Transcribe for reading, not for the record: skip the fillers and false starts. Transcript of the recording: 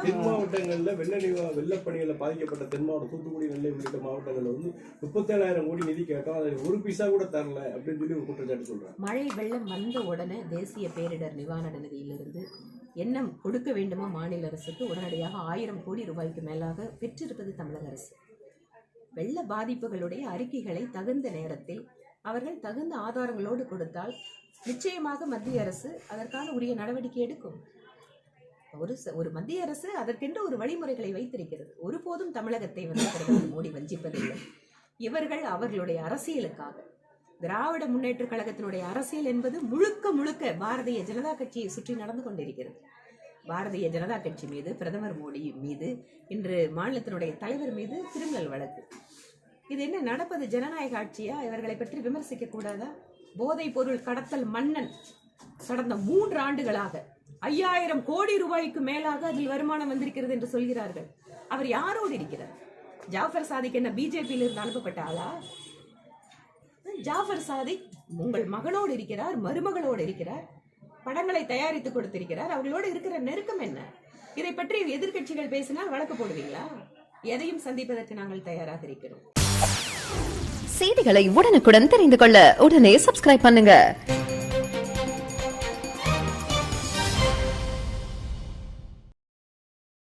தென் மாவட்டங்கள்ல வெள்ளப்பணியில பாதிக்கப்பட்ட தென் மாவட்டம் தூத்துக்குடி, நெல்லை உள்ளிட்ட மாவட்டங்கள்ல 37,000 கோடி நிதி கேட்டோம், அது ஒரு பைசா கூட தரல அப்படின்னு சொல்லி ஒரு குற்றச்சாட்டு சொல்றாங்க. மழை வெள்ளம் வந்த உடனே தேசிய பேரிடர் நிவாரண நிதியிலிருந்து என்ன கொடுக்க வேண்டுமோ மாநில அரசுக்கு உடனடியாக 1000 கோடி ரூபாய்க்கு மேலாக பெற்றிருப்பது தமிழக அரசு. வெள்ள பாதிப்புகளுடைய அறிக்கைகளை தகுந்த நேரத்தில் அவர்கள் தகுந்த ஆதாரங்களோடு கொடுத்தால் நிச்சயமாக மத்திய அரசு அதற்கான உரிய நடவடிக்கை எடுக்கும். ஒரு மத்திய அரசு அதற்கென்று ஒரு வழிமுறைகளை வைத்திருக்கிறது. ஒருபோதும் தமிழகத்தை பிரதமர் மோடி வஞ்சிப்பதில்லை. இவர்கள் அவர்களுடைய அரசியலுக்காக, திராவிட முன்னேற்ற கழகத்தினுடைய அரசியல் என்பது முழுக்க பாரதிய ஜனதா கட்சியை சுற்றி நடந்து கொண்டிருக்கிறது. பாரதிய ஜனதா கட்சி மீது, பிரதமர் மோடி மீது, இன்று மாநிலத்தினுடைய தலைவர் மீது கிரிமினல் வழக்கு. இது என்ன நடப்பது? ஜனநாயக ஆட்சியா? இவர்களை பற்றி விமர்சிக்க கூடாதா? போதைப் பொருள் கடத்தல் மன்னன் கடந்த 3 ஆண்டுகளாக 5000 கோடி ரூபாய்க்கு மேலாக அதில் வருமானம் வந்திருக்கிறது என்று சொல்கிறார்கள். அவர் யாரோடு இருக்கிறார்? ஜாஃபர் சாதிக் என்ன பிஜேபியில் இருந்து அனுப்பப்பட்ட ஆளா? ஜாஃபர் சாதிக் உங்கள் மகனோடு இருக்கிறார், மருமகளோடு இருக்கிறார், படங்களை தயாரித்து கொடுத்திருக்கிறார். அவர்களோடு இருக்கிற நெருக்கம் என்ன? இதை பற்றி எதிர்கட்சிகள் பேசினால் வழக்கு போடுவீங்களா? எதையும் சந்திப்பதற்கு நாங்கள் தயாராக இருக்கிறோம். செய்திகளை உடனுக்குடன் தெரிந்து கொள்ள உடனே சப்ஸ்கிரைப் பண்ணுங்க.